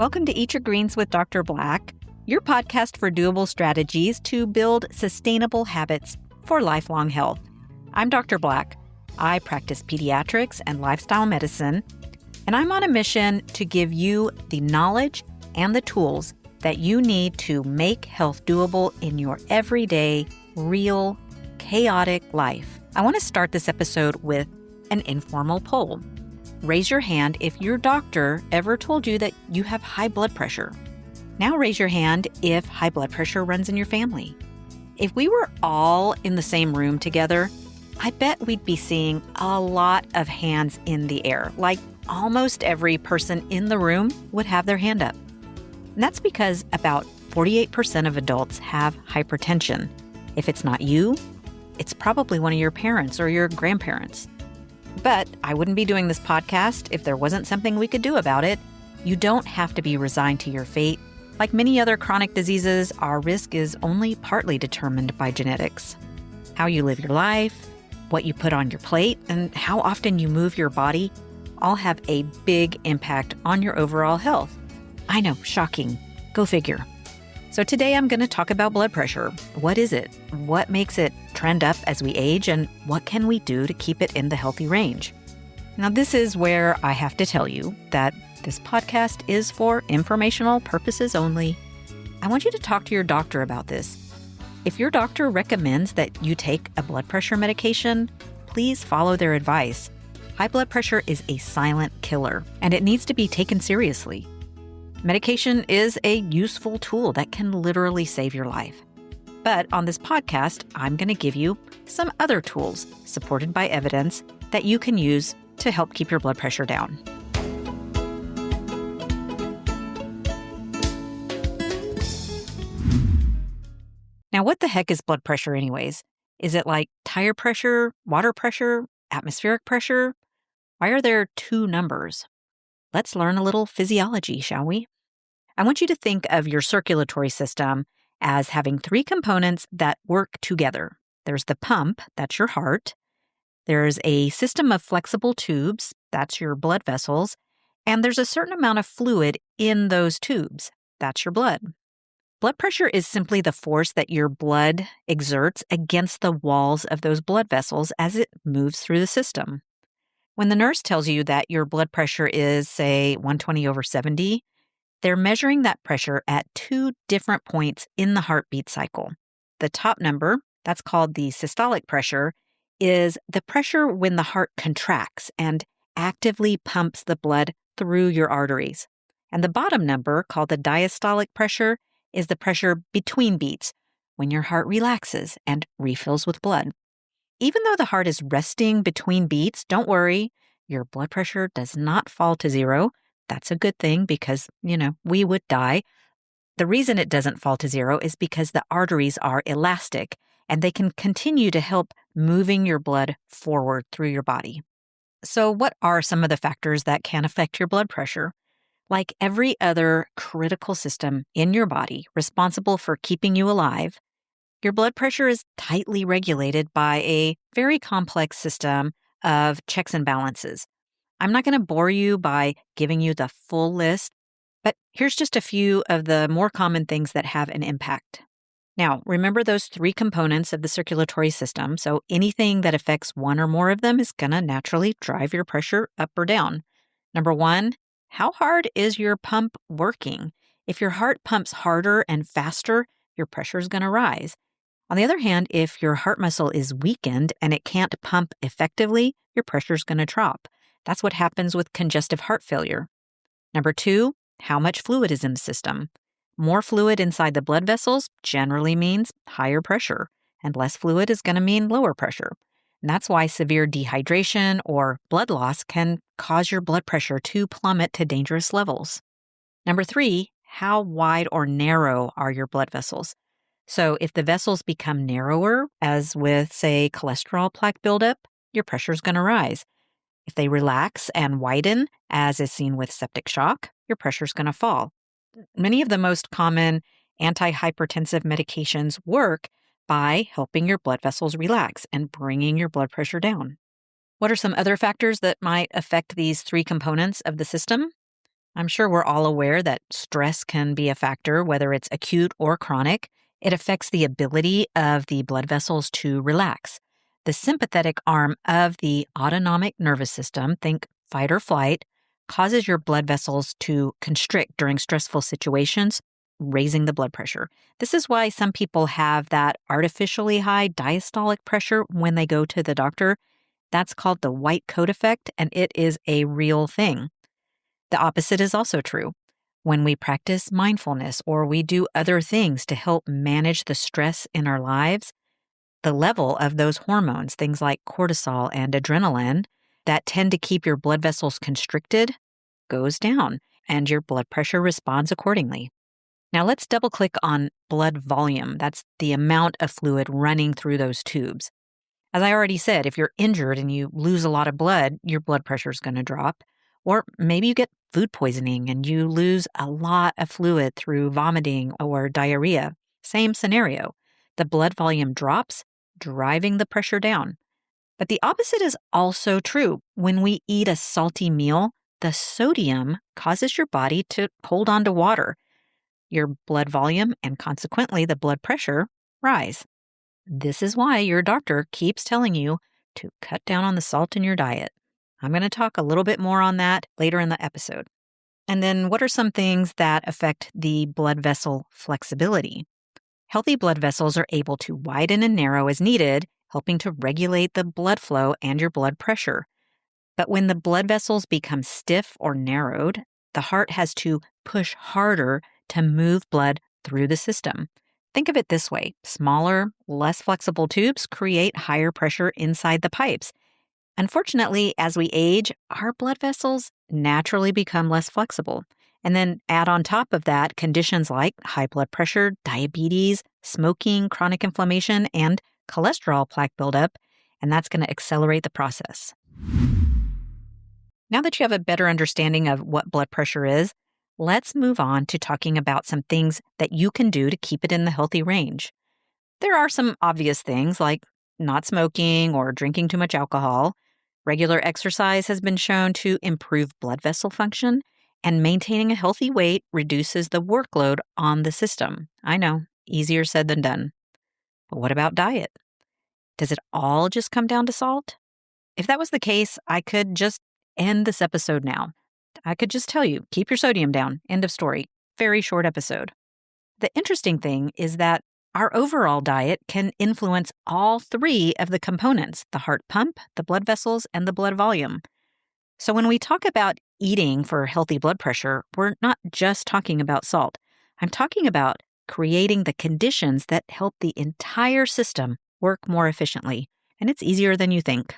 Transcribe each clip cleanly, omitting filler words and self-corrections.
Welcome to Eat Your Greens with Dr. Black, your podcast for doable strategies to build sustainable habits for lifelong health. I'm Dr. Black. I practice pediatrics and lifestyle medicine, and I'm on a mission to give you the knowledge and the tools that you need to make health doable in your everyday, real, chaotic life. I want to start this episode with an informal poll. Raise your hand if your doctor ever told you that you have high blood pressure. Now raise your hand if high blood pressure runs in your family. If we were all in the same room together, I bet we'd be seeing a lot of hands in the air, like almost every person in the room would have their hand up. And that's because about 48% of adults have hypertension. If it's not you, it's probably one of your parents or your grandparents. But I wouldn't be doing this podcast if there wasn't something we could do about it. You don't have to be resigned to your fate. Like many other chronic diseases, our risk is only partly determined by genetics. How you live your life, what you put on your plate, and how often you move your body all have a big impact on your overall health. I know, shocking. Go figure. So today I'm going to talk about blood pressure. What is it? What makes it trend up as we age? And what can we do to keep it in the healthy range? Now, this is where I have to tell you that this podcast is for informational purposes only. I want you to talk to your doctor about this. If your doctor recommends that you take a blood pressure medication, please follow their advice. High blood pressure is a silent killer, and it needs to be taken seriously. Medication is a useful tool that can literally save your life. But on this podcast, I'm going to give you some other tools supported by evidence that you can use to help keep your blood pressure down. Now, what the heck is blood pressure anyways? Is it like tire pressure, water pressure, atmospheric pressure? Why are there two numbers? Let's learn a little physiology, shall we? I want you to think of your circulatory system as having three components that work together. There's the pump, that's your heart. There's a system of flexible tubes, that's your blood vessels. And there's a certain amount of fluid in those tubes, that's your blood. Blood pressure is simply the force that your blood exerts against the walls of those blood vessels as it moves through the system. When the nurse tells you that your blood pressure is, say, 120/70, they're measuring that pressure at two different points in the heartbeat cycle. The top number, that's called the systolic pressure, is the pressure when the heart contracts and actively pumps the blood through your arteries. And the bottom number, called the diastolic pressure, is the pressure between beats, when your heart relaxes and refills with blood. Even though the heart is resting between beats, don't worry, your blood pressure does not fall to zero. That's a good thing because, we would die. The reason it doesn't fall to zero is because the arteries are elastic and they can continue to help moving your blood forward through your body. So what are some of the factors that can affect your blood pressure? Like every other critical system in your body responsible for keeping you alive, your blood pressure is tightly regulated by a very complex system of checks and balances. I'm not going to bore you by giving you the full list, but here's just a few of the more common things that have an impact. Now, remember those three components of the circulatory system, so anything that affects one or more of them is going to naturally drive your pressure up or down. Number one, how hard is your pump working? If your heart pumps harder and faster, your pressure is going to rise. On the other hand, if your heart muscle is weakened and it can't pump effectively, your pressure is going to drop. That's what happens with congestive heart failure. Number two, how much fluid is in the system? More fluid inside the blood vessels generally means higher pressure, and less fluid is going to mean lower pressure. And that's why severe dehydration or blood loss can cause your blood pressure to plummet to dangerous levels. Number three, how wide or narrow are your blood vessels? So if the vessels become narrower, as with, say, cholesterol plaque buildup, your pressure is going to rise. If they relax and widen, as is seen with septic shock, your pressure is going to fall. Many of the most common antihypertensive medications work by helping your blood vessels relax and bringing your blood pressure down. What are some other factors that might affect these three components of the system? I'm sure we're all aware that stress can be a factor, whether it's acute or chronic. It affects the ability of the blood vessels to relax. The sympathetic arm of the autonomic nervous system, think fight or flight, causes your blood vessels to constrict during stressful situations, raising the blood pressure. This is why some people have that artificially high diastolic pressure when they go to the doctor. That's called the white coat effect, and it is a real thing. The opposite is also true. When we practice mindfulness or we do other things to help manage the stress in our lives, the level of those hormones, things like cortisol and adrenaline, that tend to keep your blood vessels constricted, goes down, and your blood pressure responds accordingly. Now let's double click on blood volume. That's the amount of fluid running through those tubes. As I already said, if you're injured and you lose a lot of blood, your blood pressure is going to drop. Or maybe you get food poisoning and you lose a lot of fluid through vomiting or diarrhea. Same scenario. The blood volume drops, driving the pressure down. But the opposite is also true. When we eat a salty meal, the sodium causes your body to hold on to water. Your blood volume and consequently the blood pressure rise. This is why your doctor keeps telling you to cut down on the salt in your diet. I'm going to talk a little bit more on that later in the episode. And then what are some things that affect the blood vessel flexibility? Healthy blood vessels are able to widen and narrow as needed, helping to regulate the blood flow and your blood pressure. But when the blood vessels become stiff or narrowed, the heart has to push harder to move blood through the system. Think of it this way. Smaller, less flexible tubes create higher pressure inside the pipes. Unfortunately, as we age, our blood vessels naturally become less flexible. And then add on top of that conditions like high blood pressure, diabetes, smoking, chronic inflammation, and cholesterol plaque buildup, and that's going to accelerate the process. Now that you have a better understanding of what blood pressure is, let's move on to talking about some things that you can do to keep it in the healthy range. There are some obvious things like not smoking or drinking too much alcohol. Regular exercise has been shown to improve blood vessel function, and maintaining a healthy weight reduces the workload on the system. I know, easier said than done. But what about diet? Does it all just come down to salt? If that was the case, I could just end this episode now. I could just tell you, keep your sodium down. End of story. Very short episode. The interesting thing is that our overall diet can influence all three of the components, the heart pump, the blood vessels, and the blood volume. So when we talk about eating for healthy blood pressure, we're not just talking about salt. I'm talking about creating the conditions that help the entire system work more efficiently. And it's easier than you think.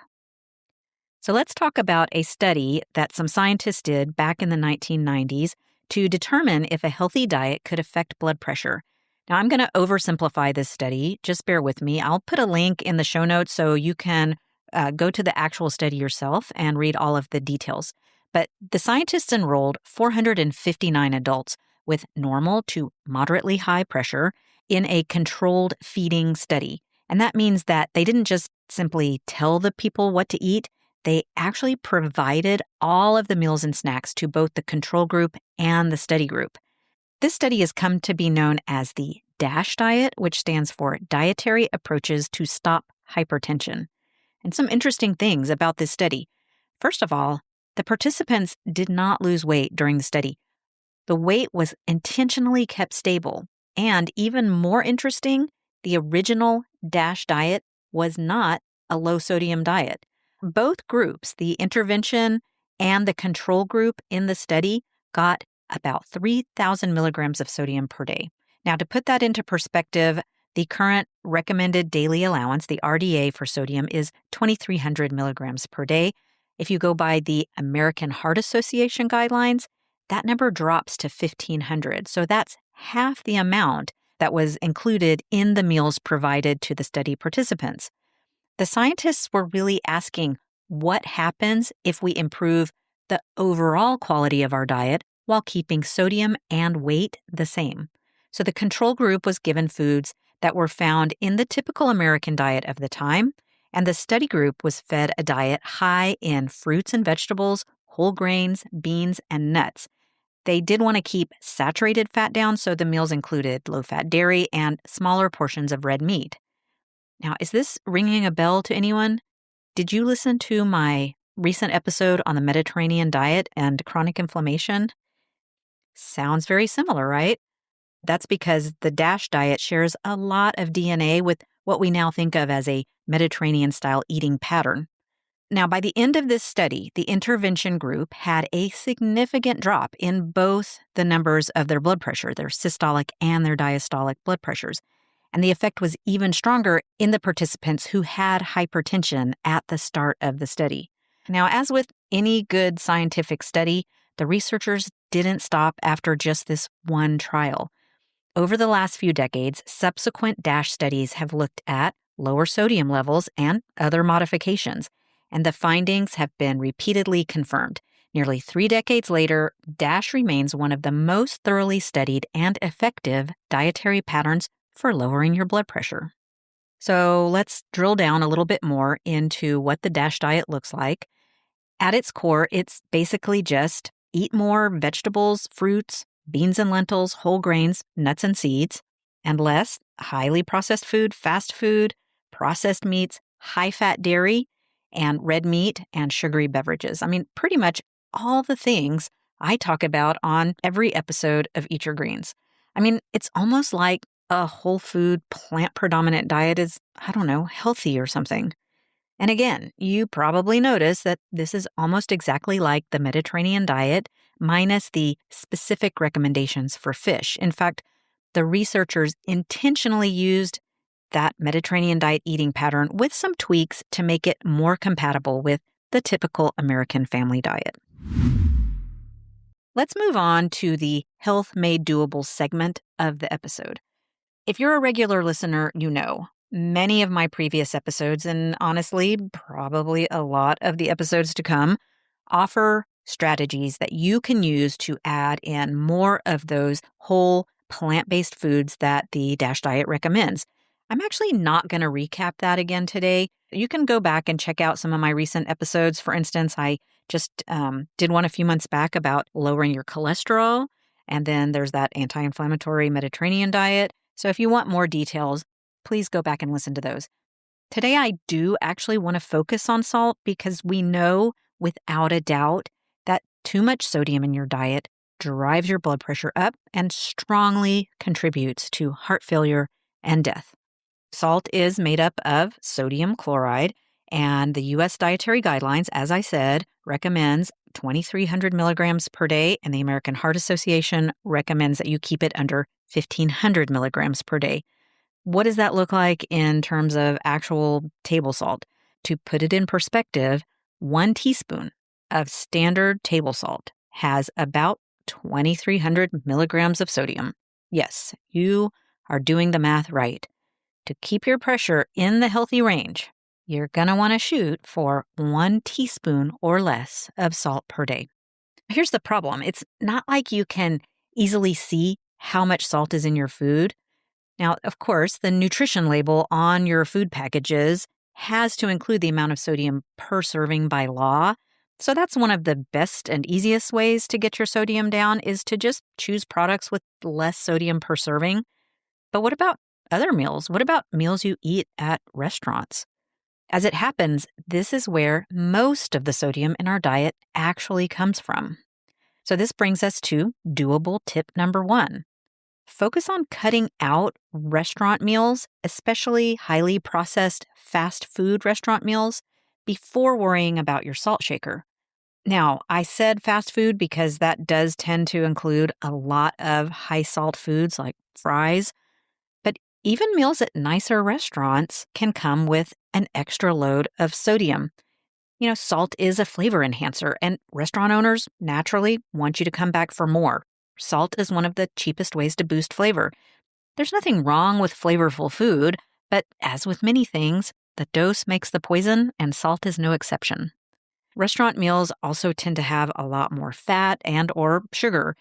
So let's talk about a study that some scientists did back in the 1990s to determine if a healthy diet could affect blood pressure. Now, I'm going to oversimplify this study. Just bear with me. I'll put a link in the show notes so you can go to the actual study yourself and read all of the details. But the scientists enrolled 459 adults with normal to moderately high pressure in a controlled feeding study. And that means that they didn't just simply tell the people what to eat. They actually provided all of the meals and snacks to both the control group and the study group. This study has come to be known as the DASH diet, which stands for Dietary Approaches to Stop Hypertension. And some interesting things about this study. First of all, the participants did not lose weight during the study. The weight was intentionally kept stable. And even more interesting, the original DASH diet was not a low-sodium diet. Both groups, the intervention and the control group in the study, got about 3,000 milligrams of sodium per day. Now, to put that into perspective, the current recommended daily allowance, the RDA for sodium, is 2,300 milligrams per day. If you go by the American Heart Association guidelines, that number drops to 1,500. So that's half the amount that was included in the meals provided to the study participants. The scientists were really asking what happens if we improve the overall quality of our diet while keeping sodium and weight the same. So the control group was given foods that were found in the typical American diet of the time, and the study group was fed a diet high in fruits and vegetables, whole grains, beans, and nuts. They did want to keep saturated fat down, so the meals included low-fat dairy and smaller portions of red meat. Now, is this ringing a bell to anyone? Did you listen to my recent episode on the Mediterranean diet and chronic inflammation? Sounds very similar, right? That's because the DASH diet shares a lot of DNA with what we now think of as a Mediterranean-style eating pattern. Now, by the end of this study, the intervention group had a significant drop in both the numbers of their blood pressure, their systolic and their diastolic blood pressures. And the effect was even stronger in the participants who had hypertension at the start of the study. Now, as with any good scientific study, the researchers didn't stop after just this one trial. Over the last few decades, subsequent DASH studies have looked at lower sodium levels and other modifications, and the findings have been repeatedly confirmed. Nearly 3 decades later, DASH remains one of the most thoroughly studied and effective dietary patterns for lowering your blood pressure. So let's drill down a little bit more into what the DASH diet looks like. At its core, it's basically just eat more vegetables, fruits, beans and lentils, whole grains, nuts and seeds, and less highly processed food, fast food, processed meats, high-fat dairy, and red meat and sugary beverages. I mean, pretty much all the things I talk about on every episode of Eat Your Greens. I mean, it's almost like a whole food, plant-predominant diet is, I don't know, healthy or something. And again, you probably notice that this is almost exactly like the Mediterranean diet, minus the specific recommendations for fish. In fact, the researchers intentionally used that Mediterranean diet eating pattern with some tweaks to make it more compatible with the typical American family diet. Let's move on to the Health Made Doable segment of the episode. If you're a regular listener, you know many of my previous episodes, and honestly, probably a lot of the episodes to come, offer strategies that you can use to add in more of those whole plant-based foods that the DASH diet recommends. I'm actually not going to recap that again today. You can go back and check out some of my recent episodes. For instance, I just did one a few months back about lowering your cholesterol, and then there's that anti-inflammatory Mediterranean diet. So if you want more details, please go back and listen to those. Today, I do actually want to focus on salt because we know without a doubt that too much sodium in your diet drives your blood pressure up and strongly contributes to heart failure and death. Salt is made up of sodium chloride, and the U.S. Dietary Guidelines, as I said, recommends 2,300 milligrams per day, and the American Heart Association recommends that you keep it under 1,500 milligrams per day. What does that look like in terms of actual table salt? To put it in perspective, 1 teaspoon of standard table salt has about 2,300 milligrams of sodium. Yes, you are doing the math right. To keep your pressure in the healthy range, you're going to want to shoot for 1 teaspoon or less of salt per day. Here's the problem. It's not like you can easily see how much salt is in your food. Now, of course, the nutrition label on your food packages has to include the amount of sodium per serving by law. So that's one of the best and easiest ways to get your sodium down is to just choose products with less sodium per serving. But what about other meals? What about meals you eat at restaurants? As it happens, this is where most of the sodium in our diet actually comes from. So this brings us to doable tip number 1. Focus on cutting out restaurant meals, especially highly processed fast food restaurant meals, before worrying about your salt shaker. Now, I said fast food because that does tend to include a lot of high salt foods like fries, but even meals at nicer restaurants can come with an extra load of sodium. You know, salt is a flavor enhancer, and restaurant owners naturally want you to come back for more. Salt is one of the cheapest ways to boost flavor. There's nothing wrong with flavorful food, but as with many things, the dose makes the poison, and salt is no exception. Restaurant meals also tend to have a lot more fat and or sugar.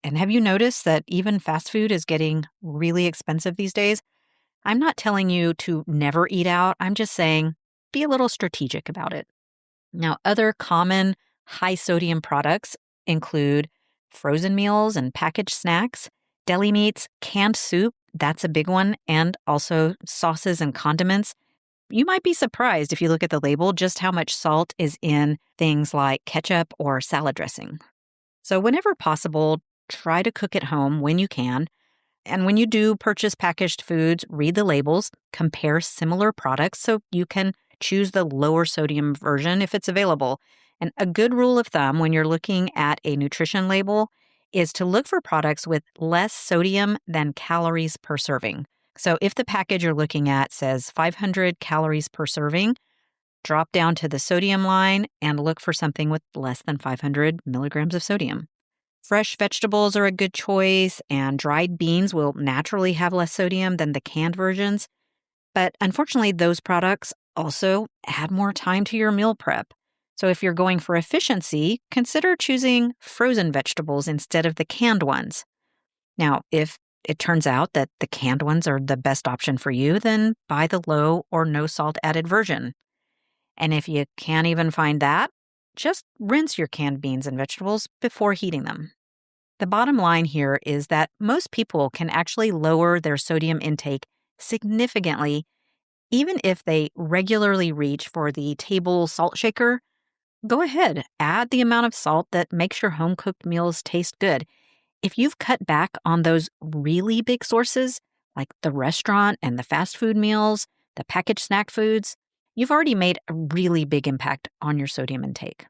And have you noticed that even fast food is getting really expensive these days? I'm not telling you to never eat out. I'm just saying be a little strategic about it. Now, other common high sodium products include frozen meals and packaged snacks, deli meats, canned soup, that's a big one, and also sauces and condiments. You might be surprised if you look at the label just how much salt is in things like ketchup or salad dressing. So, whenever possible, try to cook at home when you can. And when you do purchase packaged foods, read the labels, compare similar products so you can choose the lower sodium version if it's available. And a good rule of thumb when you're looking at a nutrition label is to look for products with less sodium than calories per serving. So if the package you're looking at says 500 calories per serving, drop down to the sodium line and look for something with less than 500 milligrams of sodium. Fresh vegetables are a good choice, and dried beans will naturally have less sodium than the canned versions. But unfortunately, those products also add more time to your meal prep. So if you're going for efficiency, consider choosing frozen vegetables instead of the canned ones. Now, if it turns out that the canned ones are the best option for you, then buy the low or no salt added version. And if you can't even find that, just rinse your canned beans and vegetables before heating them. The bottom line here is that most people can actually lower their sodium intake significantly, even if they regularly reach for the table salt shaker. Go ahead, add the amount of salt that makes your home cooked meals taste good. If you've cut back on those really big sources, like the restaurant and the fast food meals, the packaged snack foods, you've already made a really big impact on your sodium intake.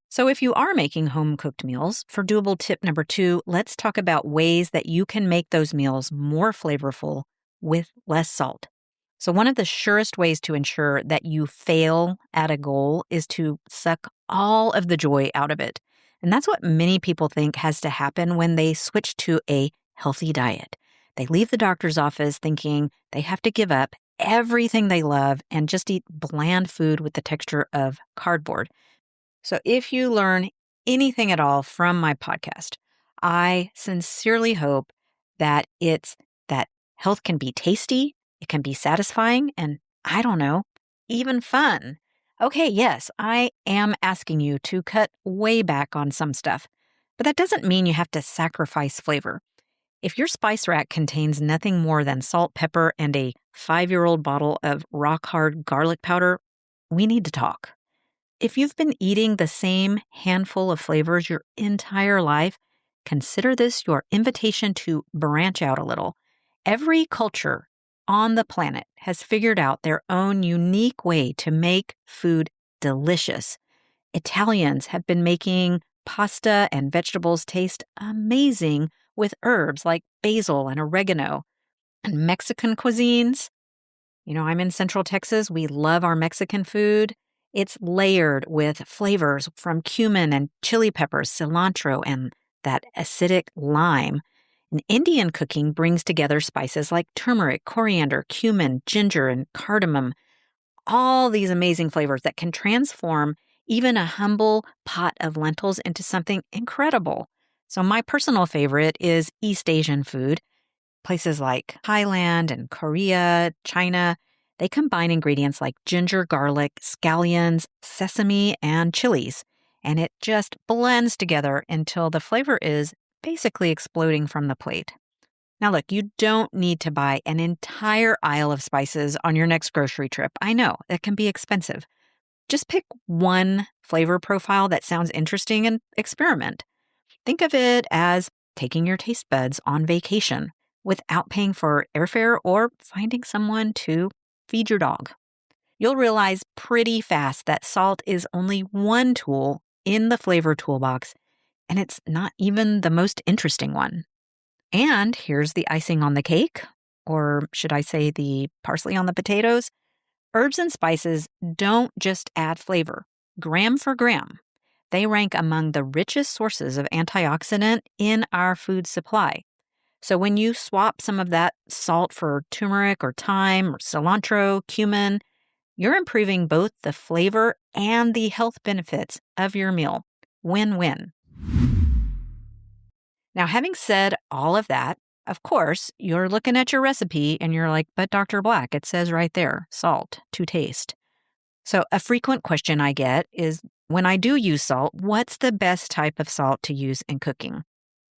So if you are making home-cooked meals, for doable tip number 2, let's talk about ways that you can make those meals more flavorful with less salt. So one of the surest ways to ensure that you fail at a goal is to suck all of the joy out of it. And that's what many people think has to happen when they switch to a healthy diet. They leave the doctor's office thinking they have to give up everything they love and just eat bland food with the texture of cardboard. So if you learn anything at all from my podcast, I sincerely hope that it's that health can be tasty, it can be satisfying, and I don't know, even fun. Okay, yes, I am asking you to cut way back on some stuff, but that doesn't mean you have to sacrifice flavor. If your spice rack contains nothing more than salt, pepper, and a 5-year-old bottle of rock-hard garlic powder, we need to talk. If you've been eating the same handful of flavors your entire life, consider this your invitation to branch out a little. Every culture on the planet has figured out their own unique way to make food delicious. Italians have been making pasta and vegetables taste amazing with herbs like basil and oregano. And Mexican cuisines, I'm in Central Texas. We love our Mexican food. It's layered with flavors from cumin and chili peppers, cilantro, and that acidic lime. And Indian cooking brings together spices like turmeric, coriander, cumin, ginger, and cardamom. All these amazing flavors that can transform even a humble pot of lentils into something incredible. So my personal favorite is East Asian food. Places like Thailand and Korea, China, they combine ingredients like ginger, garlic, scallions, sesame, and chilies. And it just blends together until the flavor is basically exploding from the plate. Now look, you don't need to buy an entire aisle of spices on your next grocery trip. I know, it can be expensive. Just pick one flavor profile that sounds interesting and experiment. Think of it as taking your taste buds on vacation without paying for airfare or finding someone to feed your dog. You'll realize pretty fast that salt is only one tool in the flavor toolbox, and it's not even the most interesting one. And here's the icing on the cake, or should I say the parsley on the potatoes? Herbs and spices don't just add flavor, gram for gram. They rank among the richest sources of antioxidant in our food supply. So when you swap some of that salt for turmeric or thyme or cilantro, cumin, you're improving both the flavor and the health benefits of your meal. Win-win. Now, having said all of that, of course, you're looking at your recipe and you're like, but Dr. Black, it says right there, salt to taste. So a frequent question I get is, When I do use salt, what's the best type of salt to use in cooking?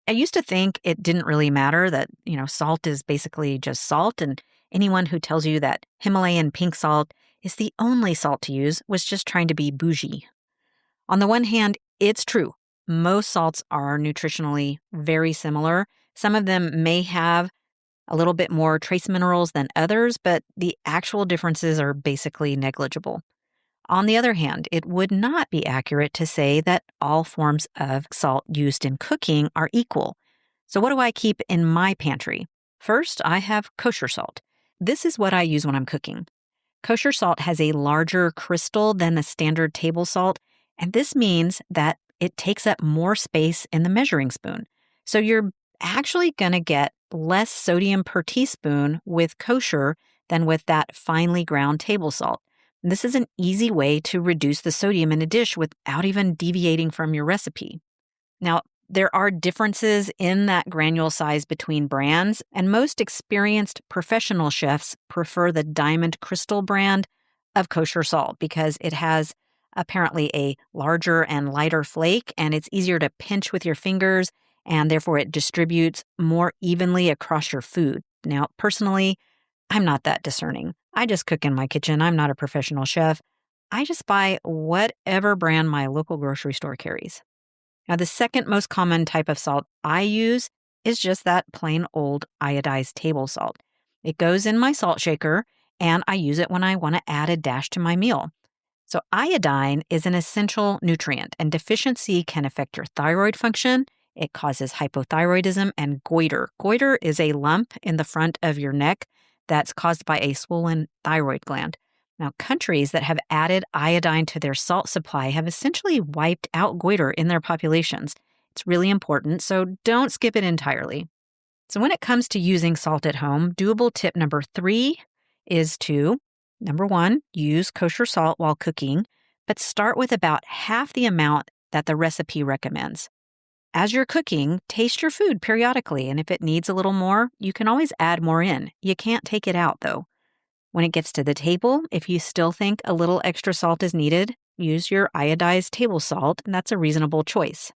I used to think it didn't really matter that, salt is basically just salt, and anyone who tells you that Himalayan pink salt is the only salt to use was just trying to be bougie. On the one hand, it's true. Most salts are nutritionally very similar. Some of them may have a little bit more trace minerals than others, but the actual differences are basically negligible. On the other hand, it would not be accurate to say that all forms of salt used in cooking are equal. So what do I keep in my pantry? First, I have kosher salt. This is what I use when I'm cooking. Kosher salt has a larger crystal than the standard table salt, and this means that it takes up more space in the measuring spoon. So you're actually going to get less sodium per teaspoon with kosher than with that finely ground table salt. And this is an easy way to reduce the sodium in a dish without even deviating from your recipe. Now, there are differences in that granule size between brands, and most experienced professional chefs prefer the Diamond Crystal brand of kosher salt because it has apparently a larger and lighter flake, and it's easier to pinch with your fingers, and therefore it distributes more evenly across your food. Now, personally, I'm not that discerning. I just cook in my kitchen. I'm not a professional chef. I just buy whatever brand my local grocery store carries. Now, the second most common type of salt I use is just that plain old iodized table salt. It goes in my salt shaker, and I use it when I want to add a dash to my meal. So iodine is an essential nutrient, and deficiency can affect your thyroid function. It causes hypothyroidism and goiter. Goiter is a lump in the front of your neck that's caused by a swollen thyroid gland. Now, countries that have added iodine to their salt supply have essentially wiped out goiter in their populations. It's really important, so don't skip it entirely. So when it comes to using salt at home, doable tip number 3 is to, number 1, use kosher salt while cooking, but start with about half the amount that the recipe recommends. As you're cooking, taste your food periodically, and if it needs a little more, you can always add more in. You can't take it out, though. When it gets to the table, if you still think a little extra salt is needed, use your iodized table salt, and that's a reasonable choice.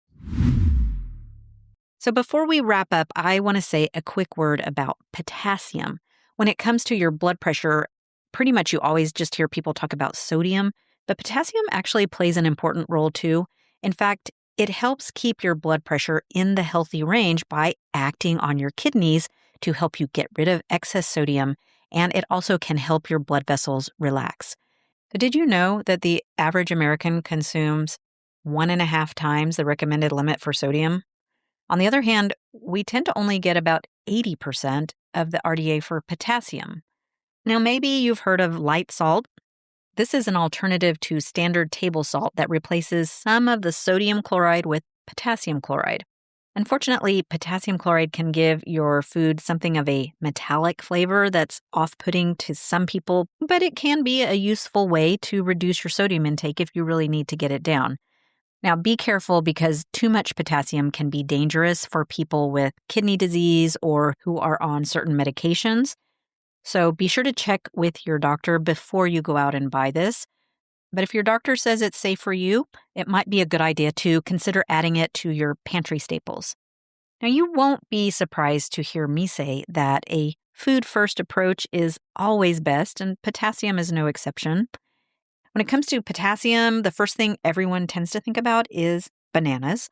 So before we wrap up, I want to say a quick word about potassium. When it comes to your blood pressure, pretty much you always just hear people talk about sodium, but potassium actually plays an important role too. In fact, it helps keep your blood pressure in the healthy range by acting on your kidneys to help you get rid of excess sodium, and it also can help your blood vessels relax. So did you know that the average American consumes 1.5 times the recommended limit for sodium? On the other hand, we tend to only get about 80% of the RDA for potassium. Now, maybe you've heard of light salt. This is an alternative to standard table salt that replaces some of the sodium chloride with potassium chloride. Unfortunately, potassium chloride can give your food something of a metallic flavor that's off-putting to some people, but it can be a useful way to reduce your sodium intake if you really need to get it down. Now, be careful because too much potassium can be dangerous for people with kidney disease or who are on certain medications. So be sure to check with your doctor before you go out and buy this. But if your doctor says it's safe for you, it might be a good idea to consider adding it to your pantry staples. Now, you won't be surprised to hear me say that a food-first approach is always best, and potassium is no exception. When it comes to potassium, the first thing everyone tends to think about is bananas.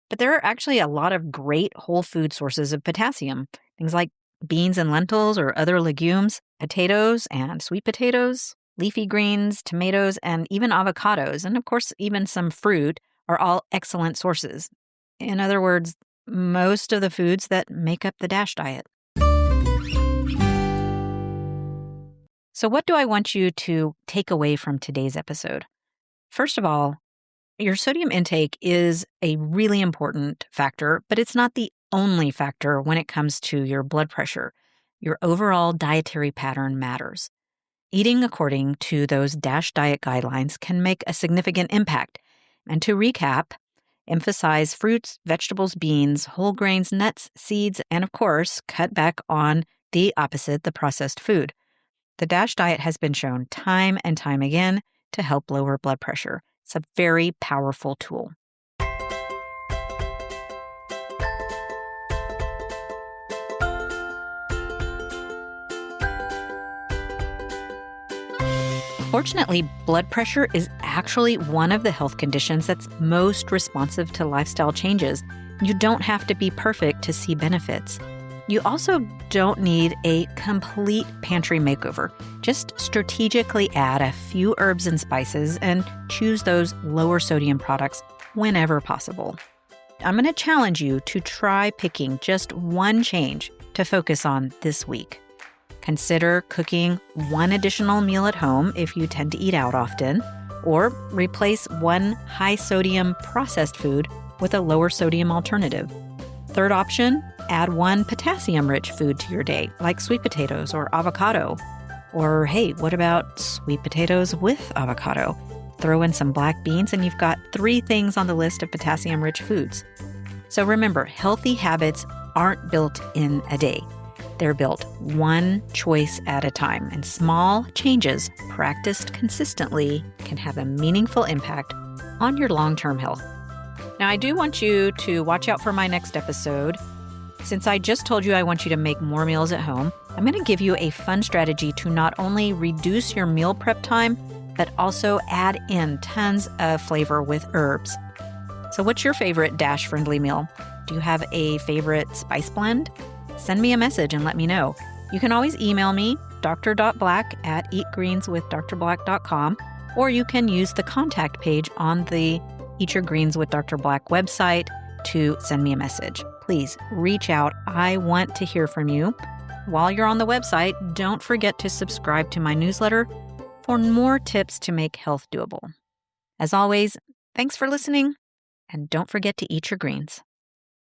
But there are actually a lot of great whole food sources of potassium. Things like beans and lentils or other legumes, potatoes and sweet potatoes, leafy greens, tomatoes, and even avocados, and of course, even some fruit are all excellent sources. In other words, most of the foods that make up the DASH diet. So what do I want you to take away from today's episode? First of all, your sodium intake is a really important factor, but it's not the only factor when it comes to your blood pressure. Your overall dietary pattern matters. Eating according to those DASH diet guidelines can make a significant impact. And to recap, emphasize fruits, vegetables, beans, whole grains, nuts, seeds, and of course, cut back on the opposite, the processed food. The DASH diet has been shown time and time again to help lower blood pressure. It's a very powerful tool. Fortunately, blood pressure is actually one of the health conditions that's most responsive to lifestyle changes. You don't have to be perfect to see benefits. You also don't need a complete pantry makeover. Just strategically add a few herbs and spices and choose those lower sodium products whenever possible. I'm going to challenge you to try picking just one change to focus on this week. Consider cooking one additional meal at home if you tend to eat out often, or replace one high-sodium processed food with a lower sodium alternative. Third option, add one potassium-rich food to your day, like sweet potatoes or avocado. Or hey, what about sweet potatoes with avocado? Throw in some black beans and you've got 3 things on the list of potassium-rich foods. So remember, healthy habits aren't built in a day. They're built one choice at a time, and small changes practiced consistently can have a meaningful impact on your long-term health. Now, I do want you to watch out for my next episode. Since I just told you I want you to make more meals at home, I'm going to give you a fun strategy to not only reduce your meal prep time, but also add in tons of flavor with herbs. So what's your favorite DASH-friendly meal? Do you have a favorite spice blend? Send me a message and let me know. You can always email me, dr.black@eatgreenswithdrblack.com, or you can use the contact page on the Eat Your Greens with Dr. Black website to send me a message. Please reach out. I want to hear from you. While you're on the website, don't forget to subscribe to my newsletter for more tips to make health doable. As always, thanks for listening, and don't forget to eat your greens.